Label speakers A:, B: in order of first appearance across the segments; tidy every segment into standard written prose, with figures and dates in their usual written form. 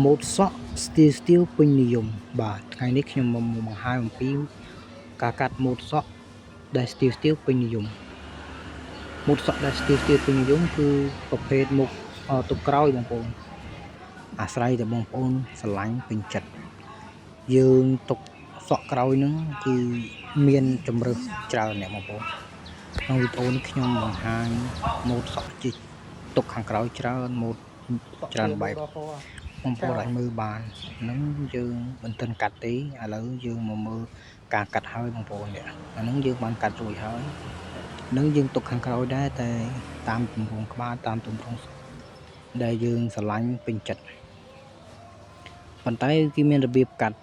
A: ម៉ូដសក់ស្ទីលពេញនិយមបាទថ្ងៃនេះខ្ញុំមកបង្ហាញអំពីការកាត់ម៉ូដសក់ដែលស្ទីលពេញនិយមម៉ូដសក់ដែលស្ទីលពេញនិយមគឺប្រភេទមុខទុកក្រោយបងប្អូនអាស្រ័យតែបងប្អូនស្រឡាញ់ពេញចិត្តយើងទុកសក់ក្រោយហ្នឹងគឺមានជម្រើសច្រើនអ្នកបងប្អូនក្នុងវីដេអូនេះខ្ញុំបង្ហាញម៉ូដសក់ជីកទុកខាងក្រោយច្រើនម៉ូដច្រើនបែបបងប្អូនអាចមើលបានហ្នឹងយើងមិនទាន់កាត់ទេឥឡូវយើងមកមើលការកាត់ហើយបងប្អូននេះអាហ្នឹងយើងបានកាត់រួចហើយនឹងយើងទុកខាងក្រោយដែរតែតាមទម្រង់ក្បាលតាមទម្រង់ដែលយើងស្រឡាញ់ពេញចិត្តប៉ុន្តែគេមានរបៀបកាត់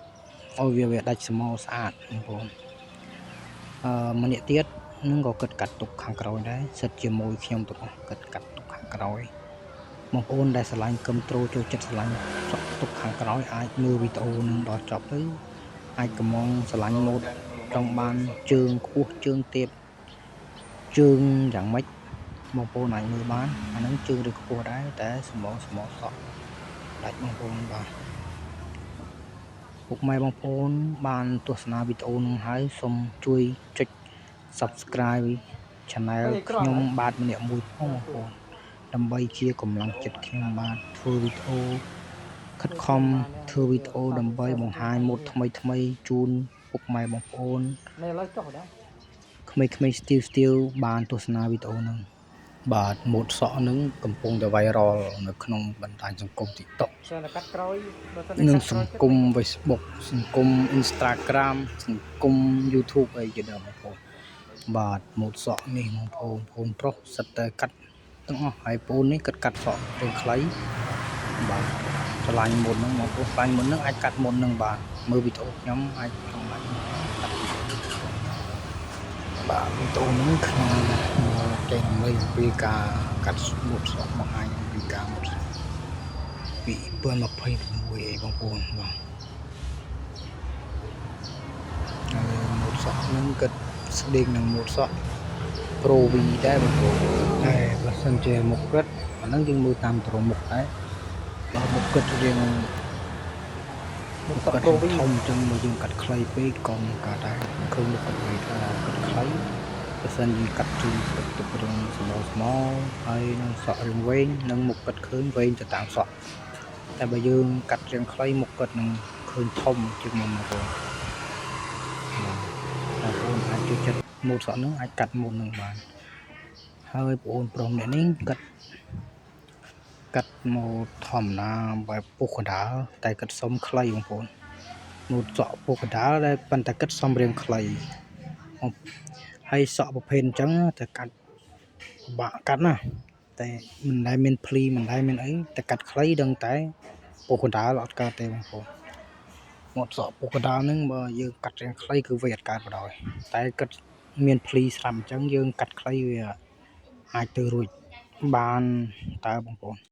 A: ឲ្យវាដាច់ស្មោស្អាតបងប្អូនម្នាក់ទៀតនឹងក៏គិតកាត់ទុកខាងក្រោយដែរសិតជាមួយខ្ញុំទាំងអស់គិតកាត់ទុកខាងក្រោយបងប្អូនដែលស្រឡាញ់កឹមត្រូលចូលចិត្តស្រឡាញ់សក់ទុកខាងក្រោយអាចមើលវីដេអូនឹងដល់ចប់ទៅអាចកំងស្រឡាញ់ម៉ូដចង់បានជើងខ្ពស់ជើងទាបជើងយ៉ាងម៉េចបងប្អូនអាចមើលបានអាហ្នឹងជើងឬខ្ពស់ដែរតែស្មោសក់ដាច់បងប្អូនបាទពុកម៉ែបងប្អូនបានទស្សនាវីដេអូនោះហើយសូមជួយចុច Subscribe Channel ខ្ញុំបាទម្នាក់មួយផងបងប្អូនដើម្បីជាកម្លាំងចិត្តខ្ញុំបាទធ្វើវីដេអូខិតខំធ្វើវីដេអូដើម្បីបង្ហាញម៉ូដថ្មីជូនពុកម៉ែបងប្អូនក្មេងៗស្ទីលបានទស្សនាវីដេអូហ្នឹងបាទម៉ូដសក់ហ្នឹងកំពុងតែ viral នៅក្នុងបណ្ដាញសង្គម TikTok និងសង្គម Facebook សង្គម Instagram សង្គម YouTube អីជាដើមបងប្អូនបាទម៉ូដសក់នេះបងប្អូនប្រុសសិតតែកាត់ទាំងអស់ហើយប្អូននេះកាត់សក់ទៅខ្លីបាទឆ្លាញ់ម៉ូដហ្នឹងបងប្អូនឆ្លាញ់ម៉ូដហ្នឹងអាចកាត់ម៉ូដហ្នឹងបាទមើលវីដេអូខ្ញុំអាចខ្ញុំបាទវីដេអូហ្នឹងខ្ញុំចែករំលែកអំពីការកាត់ម៉ូដសក់បង្ហាញអំពីការម៉ូដសក់ពី2026អីបងប្អូនបាទម៉ូដសក់ហ្នឹងគិតស្តៀងនឹងម៉ូដសក់ Pro V ដែរបងប្អូនតែបើសិនជាមុខគិតអាហ្នឹងយើងមើលតាមទម្រង់មុខដែរបើមុខគិតរៀងមុខកាត់ធំអញ្ចឹងបើយើងកាត់ខ្លីពេកក៏មិនកើតដែរឃើញមុខកាត់ខ្លីបើសិនយើងកាត់ជូនទុករឿងស្មោហើយនឹងសក់រឿងវែងនិងមុខកាត់ឃើញវែងទៅតាមសក់តែបើយើងកាត់រឿងខ្លីមុខកាត់នឹងឃើញធំជាងមុនបងប្អូនអាចជួយចិត្តម៉ូដសក់ហ្នឹងអាចកាត់ម៉ូដហ្នឹងបានហើយបងប្អូនប្រុសម្នាក់នេះកាត់ម៉ូដធម្មតាបែបពុះកណ្ដាលតែកាត់សុំខ្លីបងប្អូនម៉ូដសក់ពុះកណ្ដាលដែលប៉ុន្តែកាត់សុំរាងខ្លីហើយសក់ប្រភេទអញ្ចឹងតែកាត់ពិបាកកាត់ណាតែមិនដែលមានភ្លីមិនដែលមានអីតែកាត់ខ្លីដឹងតែពុះកណ្ដាលអត់កើតទេបងប្អូនម៉ូដសក់ពុះកណ្ដាលហ្នឹងបើយើងកាត់រាងខ្លីគឺវាអត់កើតបដ ாய் តែគិតមានភ្លីស្រាប់អញ្ចឹងយើងកាត់ខ្លីវាអាចទៅរួចបានតើបងប្អូន